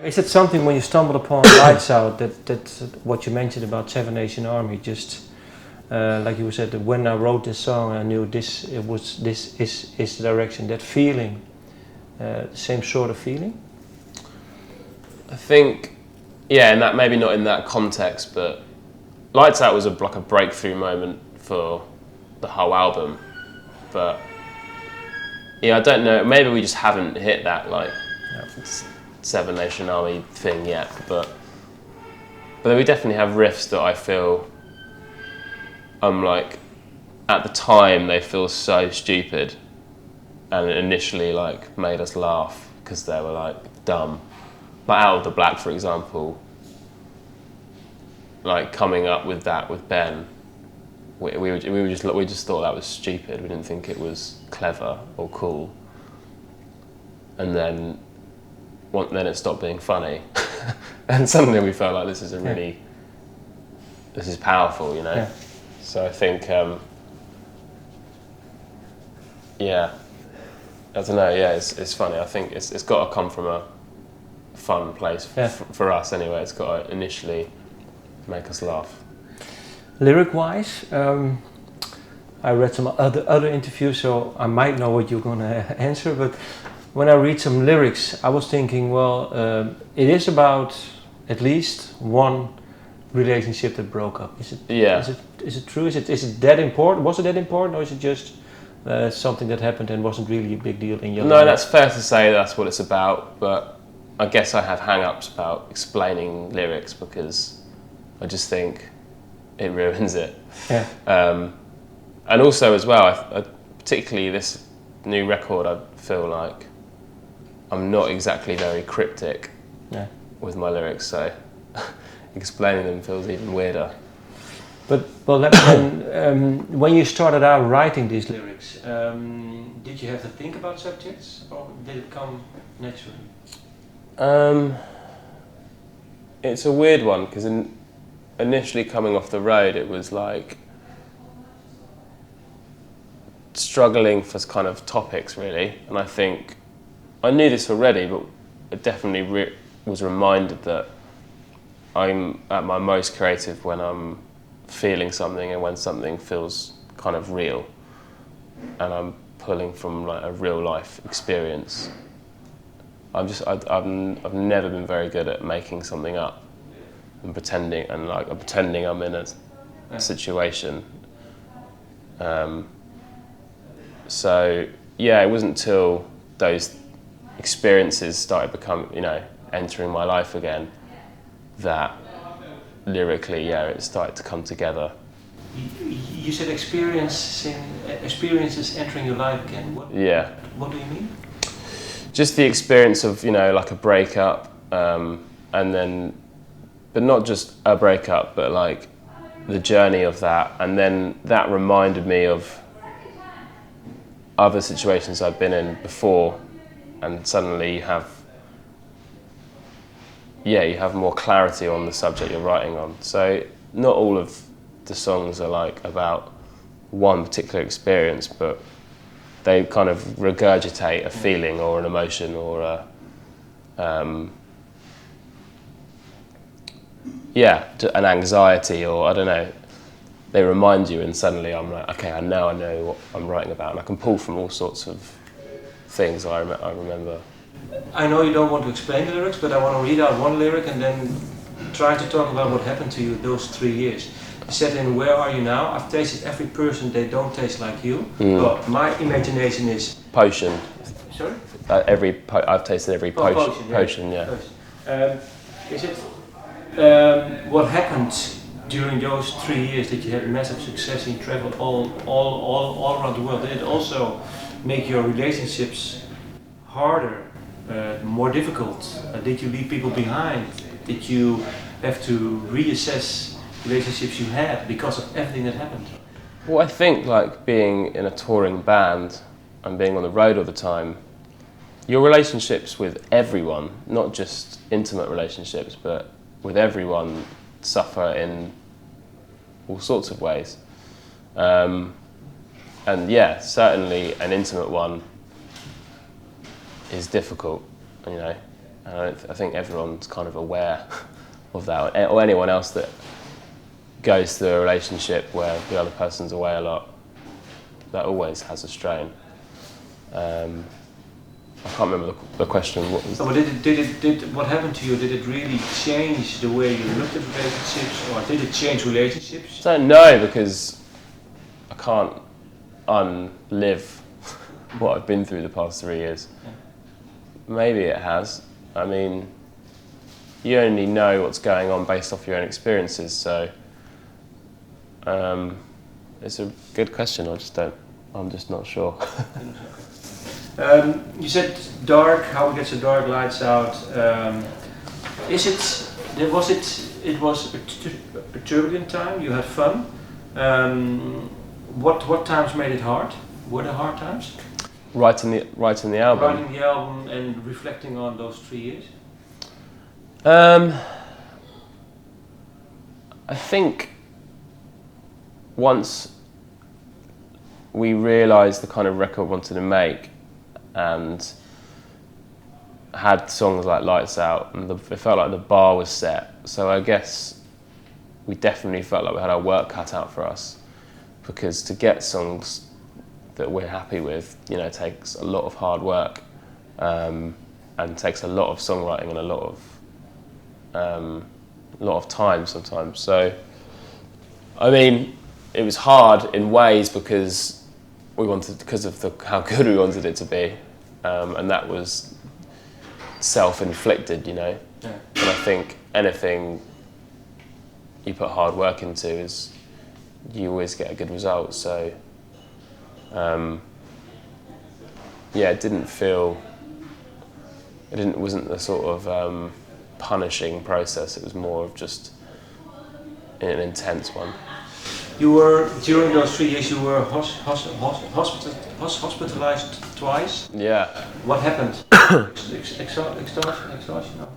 Is it something when you stumbled upon Lights Out that what you mentioned about Seven Nation Army, just like you said, that when I wrote this song I knew this is the direction, that feeling, same sort of feeling? I think, yeah, and that maybe not in that context, but Lights Out was like a breakthrough moment for the whole album. But yeah, I don't know, maybe we just haven't hit that like Seven Nation Army thing yet, but we definitely have riffs that I feel like at the time they feel so stupid and initially like made us laugh because they were like dumb. Like Out of the Black, for example, like coming up with that with Ben, we just thought that was stupid. We didn't think it was clever or cool, and then it stopped being funny, and suddenly we felt like this is this is powerful, you know. Yeah. So I think, yeah, I don't know. Yeah, it's funny. I think it's got to come from a fun place for us anyway. It's got to initially make us laugh. Lyric-wise, I read some other interviews, so I might know what you're going to answer. But when I read some lyrics, I was thinking, well, it is about at least one relationship that broke up. Is it? Yeah. Is it true? Is it that important? Was it that important, or is it just something that happened and wasn't really a big deal in your life? No, that's fair to say that's what it's about. But I guess I have hang-ups about explaining lyrics because I just think it ruins it. Yeah. And also as well, I particularly this new record, I feel like I'm not exactly very cryptic with my lyrics, so explaining them feels even weirder. But when you started out writing these lyrics, did you have to think about subjects, or did it come naturally? It's a weird one because initially coming off the road, it was like struggling for kind of topics really, and I think I knew this already, but it definitely was reminded that I'm at my most creative when I'm feeling something and when something feels kind of real, and I'm pulling from like a real life experience. I've never been very good at making something up and pretending I'm in a situation. So yeah, it wasn't until those experiences started entering my life again that lyrically, it started to come together. You said experiences entering your life again. What do you mean? Just the experience of like a breakup, and then, but not just a breakup, but like the journey of that, and then that reminded me of other situations I've been in before, and suddenly you have more clarity on the subject you're writing on. So not all of the songs are like about one particular experience, but they kind of regurgitate a feeling or an emotion or an anxiety, or I don't know. They remind you, and suddenly I'm like, okay, I know what I'm writing about, and I can pull from all sorts of things I remember. I know you don't want to explain the lyrics, but I want to read out one lyric and then try to talk about what happened to you those 3 years. You said in Where Are You Now? I've tasted every person, they don't taste like you. But my imagination is... Potion. Sorry? I've tasted every potion. Potion, yeah. Is it what happened during those 3 years that you had massive success and you traveled all around the world? Did it also make your relationships harder, more difficult? Did you leave people behind? Did you have to reassess relationships you had because of everything that happened? Well, I think like being in a touring band and being on the road all the time, your relationships with everyone, not just intimate relationships, but with everyone, suffer in all sorts of ways. And yeah, certainly an intimate one is difficult, And I think everyone's kind of aware of that, or anyone else that goes through a relationship where the other person's away a lot, that always has a strain. I can't remember the question. What was what happened to you? Did it really change the way you looked at relationships, or did it change relationships? I don't know, because I can't unlive what I've been through the past 3 years. Yeah. Maybe it has. I mean, you only know what's going on based off your own experiences, so it's a good question. I'm just not sure. You said dark, how it gets the dark lights out. It was a turbulent time, you had fun. What times made it hard? Were there hard times? Writing the album. Writing the album and reflecting on those 3 years? I think once we realised the kind of record we wanted to make and had songs like Lights Out, and it felt like the bar was set. So I guess we definitely felt like we had our work cut out for us, because to get songs that we're happy with, takes a lot of hard work, and takes a lot of songwriting and a lot of time sometimes. So, I mean, it was hard in ways because of how good we wanted it to be, and that was self-inflicted, Yeah. And I think anything you put hard work into is you always get a good result. So, it wasn't the sort of punishing process. It was more of just an intense one. You were, during those 3 years, you were hospitalized twice. Yeah. What happened? Extortion?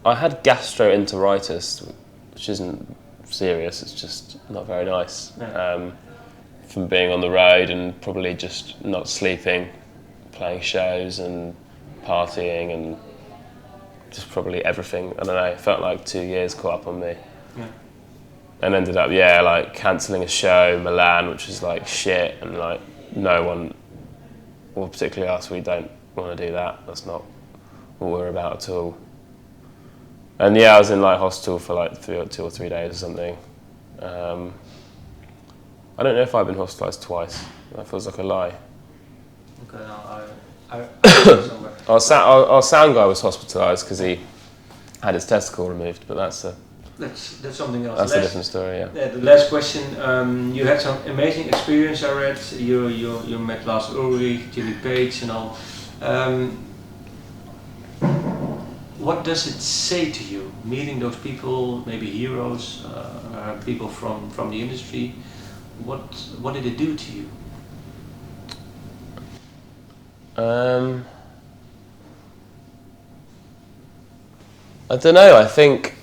I had gastroenteritis, which isn't serious, it's just not very nice. Yeah. From being on the road and probably just not sleeping, playing shows and partying and just probably everything. I don't know, it felt like 2 years caught up on me. Yeah. And ended up, like cancelling a show, Milan, which was like shit, and like no one, well particularly us, we don't want to do that. That's not what we're about at all. And I was in like hospital for like 2 or 3 days or something. I don't know if I've been hospitalised twice. That feels like a lie. Okay, Our sound guy was hospitalised because he had his testicle removed, but that's something else. That's a different story, yeah. The last question. You had some amazing experience. I read you met Lars Ulrich, Jimmy Page, and all. What does it say to you meeting those people, maybe heroes, people from the industry? What did it do to you? I don't know. I think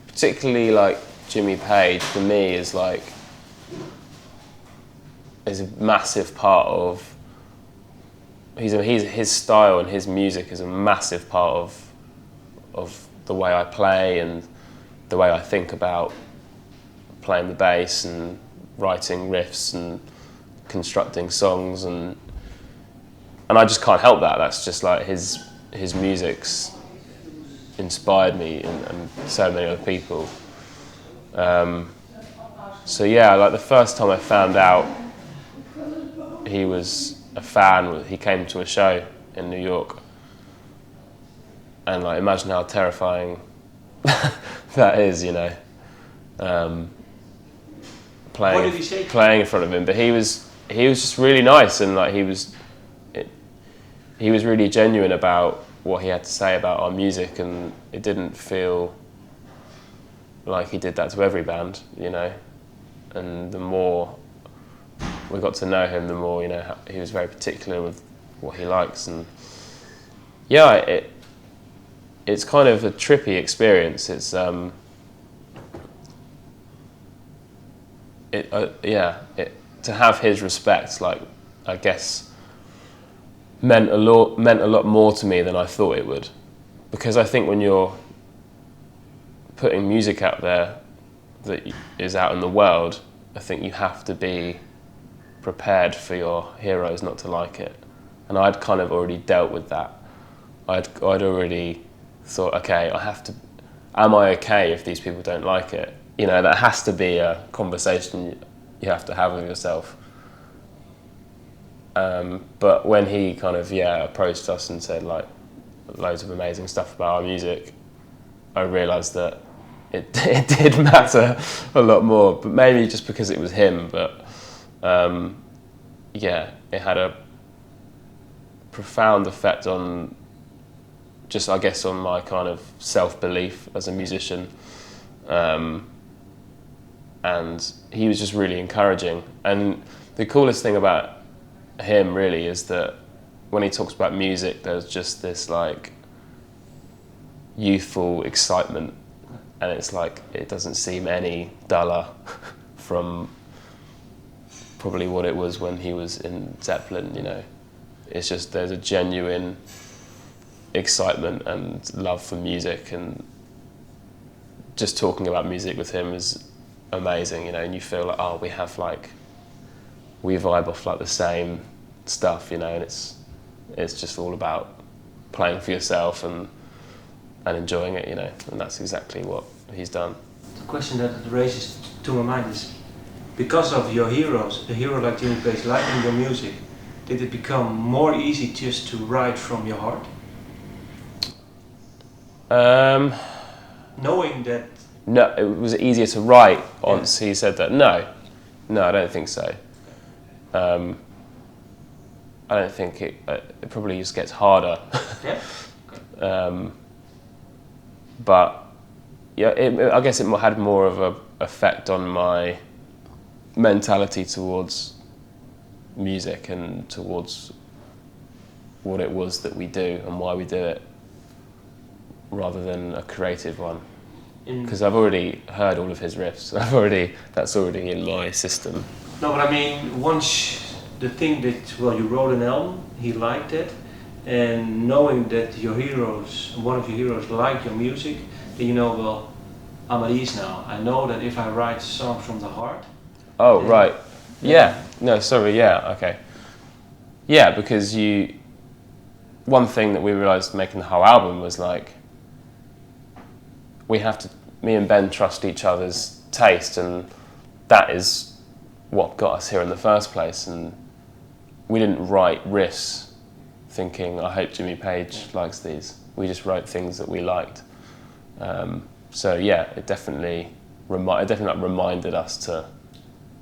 particularly like Jimmy Page for me is a massive part of his style, and his music is a massive part of the way I play and the way I think about playing the bass and writing riffs and constructing songs, and I just can't help that. That's just like his music's inspired me and so many other people. So yeah, like the first time I found out he was a fan, he came to a show in New York, and like imagine how terrifying that is, What did he say? Playing in front of him. But he was just really nice, and like he was really genuine about what he had to say about our music, and it didn't feel like he did that to every band, And the more we got to know him, the more he was very particular with what he likes, and yeah, it's kind of a trippy experience. It's to have his respect, like I guess meant a lot more to me than I thought it would, because I think when you're putting music out there that is out in the world, I think you have to be prepared for your heroes not to like it, and I'd kind of already dealt with that. I'd already thought, okay, am I okay if these people don't like it? You know, that has to be a conversation you have to have with yourself. But when he kind of approached us and said like loads of amazing stuff about our music, I realised that it did matter a lot more. But maybe just because it was him, but it had a profound effect on just, I guess, on my kind of self-belief as a musician. And he was just really encouraging. And the coolest thing about him really is that when he talks about music, there's just this like youthful excitement, and it's like it doesn't seem any duller from probably what it was when he was in Zeppelin, you know. It's just, there's a genuine excitement and love for music, and just talking about music with him is amazing, you know, and you feel like, oh, we vibe off like the same stuff, you know, and it's just all about playing for yourself and enjoying it, you know, and that's exactly what he's done. The question that raises to my mind is, because of your heroes, a hero like Jimmy Page, liking your music, did it become more easy just to write from your heart? Knowing that... No, it was easier to write once he said that. No, I don't think so. I don't think it probably just gets harder. Yeah. But yeah, I guess it had more of an effect on my mentality towards music and towards what it was that we do and why we do it, rather than a creative one. Because I've already heard all of his riffs. That's already in my system. No, but I mean, once the thing that, well, you wrote an album, he liked it, and knowing that your heroes, one of your heroes liked your music, then you know, well, I'm at ease now. I know that if I write songs from the heart... Oh, right. Yeah. No, sorry, yeah, okay. Yeah, because one thing that we realised making the whole album was like, me and Ben trust each other's taste, and that is what got us here in the first place. And we didn't write riffs thinking, I hope Jimmy Page likes these. We just wrote things that we liked. So yeah, it definitely reminded us to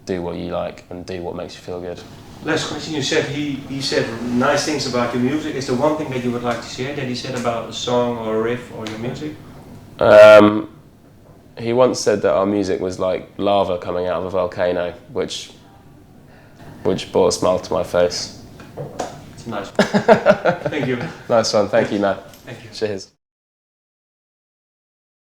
do what you like and do what makes you feel good. Last question, you said he said nice things about your music. Is there one thing that you would like to share that he said about a song or a riff or your music? He once said that our music was like lava coming out of a volcano, which brought a smile to my face. It's a nice one. Thank you. Nice one, thank you, man. Thank you. Cheers.